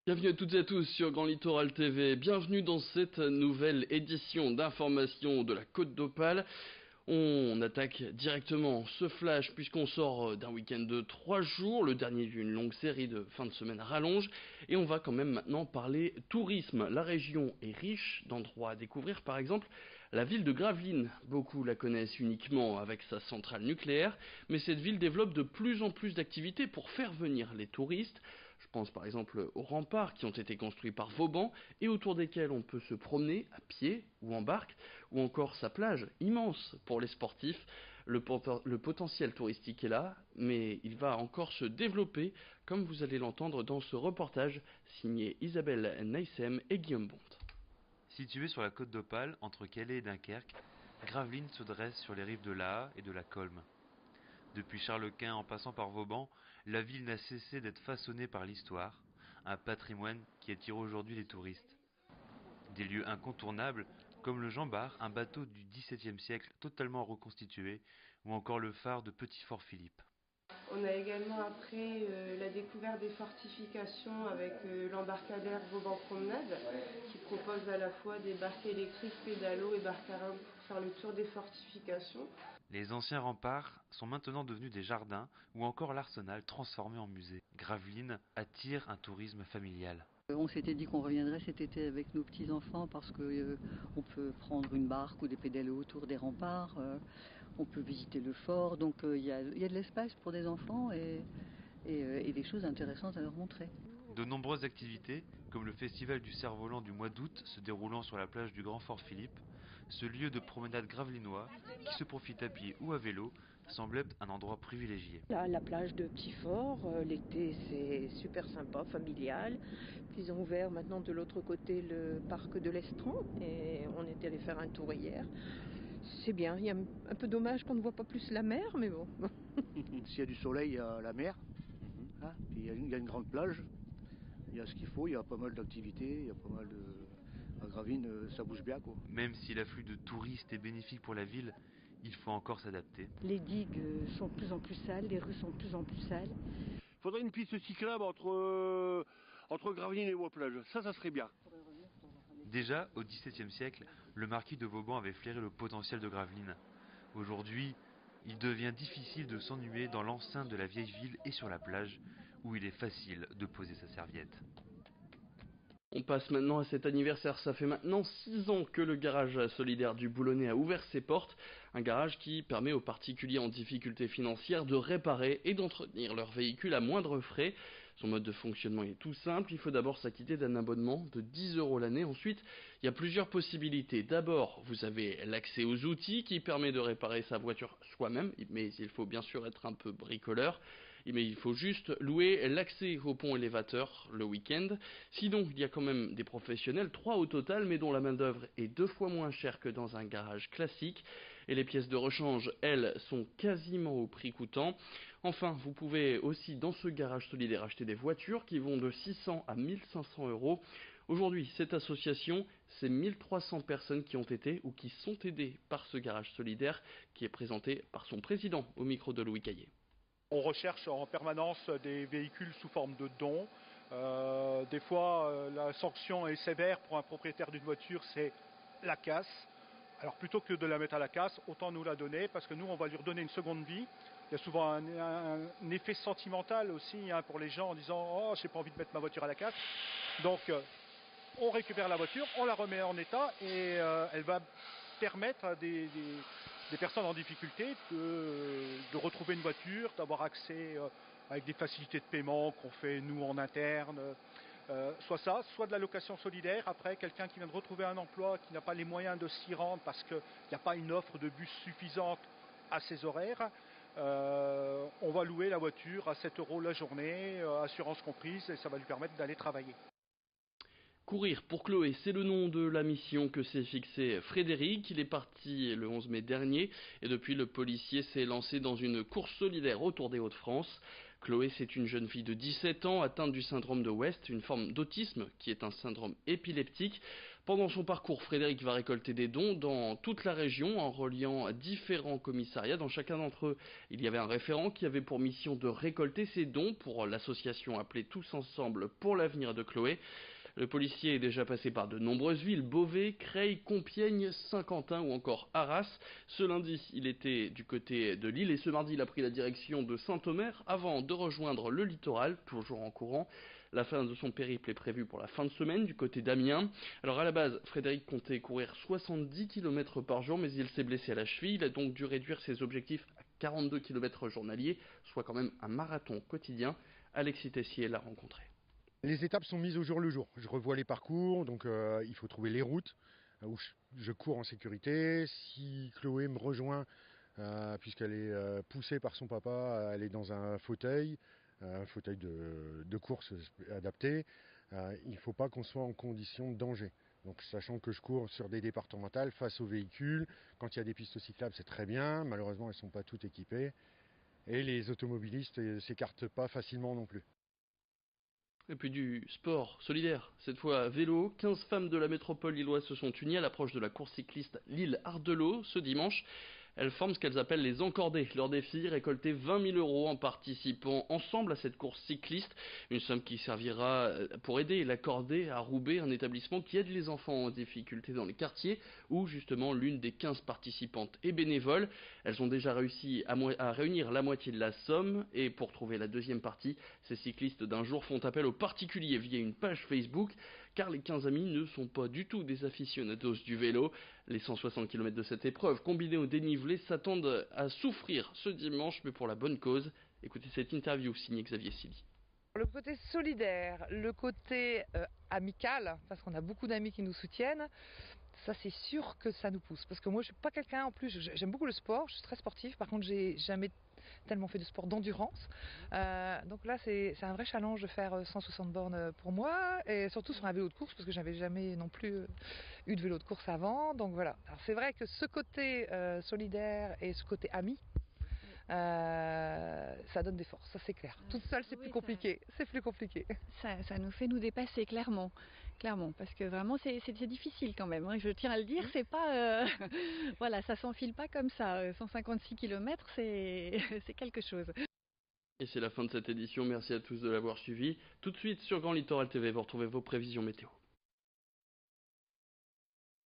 Bienvenue à toutes et à tous sur Grand Littoral TV. Bienvenue dans cette nouvelle édition d'information de la Côte d'Opale. On attaque directement ce flash puisqu'on sort d'un week-end de 3 jours, le dernier d'une longue série de fin de semaine à rallonge. Et on va quand même maintenant parler tourisme. La région est riche d'endroits à découvrir, par exemple la ville de Gravelines. Beaucoup la connaissent uniquement avec sa centrale nucléaire, mais cette ville développe de plus en plus d'activités pour faire venir les touristes. Je pense par exemple aux remparts qui ont été construits par Vauban et autour desquels on peut se promener à pied ou en barque, ou encore sa plage immense pour les sportifs. Le potentiel touristique est là, mais il va encore se développer, comme vous allez l'entendre dans ce reportage signé Isabelle Neissem et Guillaume Bonte. Située sur la côte d'Opale, entre Calais et Dunkerque, Gravelines se dresse sur les rives de l'Aa et de la Colme. Depuis Charles-Quint en passant par Vauban, la ville n'a cessé d'être façonnée par l'histoire, un patrimoine qui attire aujourd'hui les touristes. Des lieux incontournables comme le Jean Bart, un bateau du XVIIe siècle totalement reconstitué, ou encore le phare de Petit-Fort-Philippe. On a également après la découverte des fortifications avec l'embarcadère Vauban-Promenade qui propose à la fois des barques électriques, pédalos et barques à rame pour faire le tour des fortifications. Les anciens remparts sont maintenant devenus des jardins ou encore l'Arsenal transformé en musée. Gravelines attire un tourisme familial. On s'était dit qu'on reviendrait cet été avec nos petits-enfants parce qu'on peut prendre une barque ou des pédalos autour des remparts, on peut visiter le fort, donc il y a de l'espace pour des enfants et des choses intéressantes à leur montrer. De nombreuses activités, comme le festival du cerf-volant du mois d'août se déroulant sur la plage du Grand Fort Philippe, ce lieu de promenade gravelinois, qui se profite à pied ou à vélo, semble être un endroit privilégié. La plage de Petit Fort, l'été c'est super sympa, familial. Puis ils ont ouvert maintenant de l'autre côté le parc de l'Estran et on était allé faire un tour hier. C'est bien, il y a un peu dommage qu'on ne voit pas plus la mer, mais bon. S'il y a du soleil, il y a la mer, hein, puis il y a une grande plage, il y a ce qu'il faut, il y a pas mal d'activités, il y a pas mal de... À Gravelines, ça bouge bien, quoi. Même si l'afflux de touristes est bénéfique pour la ville, il faut encore s'adapter. Les digues sont de plus en plus sales, les rues sont de plus en plus sales. Il faudrait une piste cyclable entre Gravelines et Wauplage, ça serait bien. Déjà, au XVIIe siècle, le marquis de Vauban avait flairé le potentiel de Gravelines. Aujourd'hui, il devient difficile de s'ennuyer dans l'enceinte de la vieille ville et sur la plage, où il est facile de poser sa serviette. On passe maintenant à cet anniversaire. Ça fait maintenant 6 ans que le garage solidaire du Boulonnais a ouvert ses portes. Un garage qui permet aux particuliers en difficulté financière de réparer et d'entretenir leur véhicule à moindre frais. Son mode de fonctionnement est tout simple. Il faut d'abord s'acquitter d'un abonnement de 10 € l'année. Ensuite, il y a plusieurs possibilités. D'abord, vous avez l'accès aux outils qui permet de réparer sa voiture soi-même, mais il faut bien sûr être un peu bricoleur. Mais il faut juste louer l'accès au pont élévateur le week-end. Sinon, il y a quand même des professionnels, 3 au total, mais dont la main-d'œuvre est 2 fois moins chère que dans un garage classique. Et les pièces de rechange, elles, sont quasiment au prix coûtant. Enfin, vous pouvez aussi dans ce garage solidaire acheter des voitures qui vont de 600 à 1500 €. Aujourd'hui, cette association, c'est 1300 personnes qui ont été ou qui sont aidées par ce garage solidaire qui est présenté par son président au micro de Louis Caillé. On recherche en permanence des véhicules sous forme de dons. Des fois, la sanction est sévère pour un propriétaire d'une voiture, c'est la casse. Alors plutôt que de la mettre à la casse, autant nous la donner, parce que nous, on va lui redonner une seconde vie. Il y a souvent un effet sentimental aussi pour les gens en disant « Oh, j'ai pas envie de mettre ma voiture à la casse ». Donc, on récupère la voiture, on la remet en état et elle va permettre à des personnes en difficulté de retrouver une voiture, d'avoir accès avec des facilités de paiement qu'on fait nous en interne, soit de la location solidaire, après quelqu'un qui vient de retrouver un emploi, qui n'a pas les moyens de s'y rendre parce qu'il n'y a pas une offre de bus suffisante à ses horaires, on va louer la voiture à 7 € la journée, assurance comprise, et ça va lui permettre d'aller travailler. Courir pour Chloé, c'est le nom de la mission que s'est fixé Frédéric. Il est parti le 11 mai dernier et depuis le policier s'est lancé dans une course solidaire autour des Hauts-de-France. Chloé, c'est une jeune fille de 17 ans atteinte du syndrome de West, une forme d'autisme qui est un syndrome épileptique. Pendant son parcours, Frédéric va récolter des dons dans toute la région en reliant différents commissariats. Dans chacun d'entre eux, il y avait un référent qui avait pour mission de récolter ces dons pour l'association appelée Tous Ensemble pour l'avenir de Chloé. Le policier est déjà passé par de nombreuses villes, Beauvais, Creil, Compiègne, Saint-Quentin ou encore Arras. Ce lundi, il était du côté de Lille et ce mardi, il a pris la direction de Saint-Omer avant de rejoindre le littoral, toujours en courant. La fin de son périple est prévue pour la fin de semaine du côté d'Amiens. Alors à la base, Frédéric comptait courir 70 km par jour, mais il s'est blessé à la cheville. Il a donc dû réduire ses objectifs à 42 km journaliers, soit quand même un marathon quotidien. Alexis Tessier l'a rencontré. Les étapes sont mises au jour le jour. Je revois les parcours, donc il faut trouver les routes où je cours en sécurité. Si Chloé me rejoint, puisqu'elle est poussée par son papa, elle est dans un fauteuil de course adapté. Il ne faut pas qu'on soit en condition de danger. Donc sachant que je cours sur des départementales face aux véhicules, quand il y a des pistes cyclables c'est très bien, malheureusement elles ne sont pas toutes équipées. Et les automobilistes ne s'écartent pas facilement non plus. Et puis du sport solidaire, cette fois à vélo. 15 femmes de la métropole lilloise se sont unies à l'approche de la course cycliste Lille-Ardelot ce dimanche. Elles forment ce qu'elles appellent les encordés. Leur défi, récolter 20 000 € en participant ensemble à cette course cycliste. Une somme qui servira pour aider l'accordé à Roubaix, un établissement qui aide les enfants en difficulté dans les quartiers, où justement l'une des 15 participantes est bénévole. Elles ont déjà réussi à réunir la moitié de la somme. Et pour trouver la deuxième partie, ces cyclistes d'un jour font appel aux particuliers via une page Facebook. Car les 15 amis ne sont pas du tout des aficionados du vélo. Les 160 km de cette épreuve, combinés au dénivelé, s'attendent à souffrir ce dimanche, mais pour la bonne cause. Écoutez cette interview signée Xavier Silly. Le côté solidaire, le côté amical, parce qu'on a beaucoup d'amis qui nous soutiennent, ça c'est sûr que ça nous pousse. Parce que moi je suis pas quelqu'un, en plus j'aime beaucoup le sport, je suis très sportive, par contre j'ai jamais tellement fait de sport d'endurance. Donc là c'est un vrai challenge de faire 160 bornes pour moi, et surtout sur un vélo de course, parce que j'avais jamais non plus eu de vélo de course avant. Donc voilà, alors c'est vrai que ce côté solidaire et ce côté ami, ça donne des forces, ça c'est clair. Toute seule c'est plus compliqué, c'est plus compliqué. Ça nous fait nous dépasser clairement, parce que vraiment c'est difficile quand même, hein. Je tiens à le dire, c'est pas voilà, ça s'enfile pas comme ça. 156 km c'est quelque chose. Et c'est la fin de cette édition, merci à tous de l'avoir suivi. Tout de suite sur Grand Littoral TV, vous retrouvez vos prévisions météo.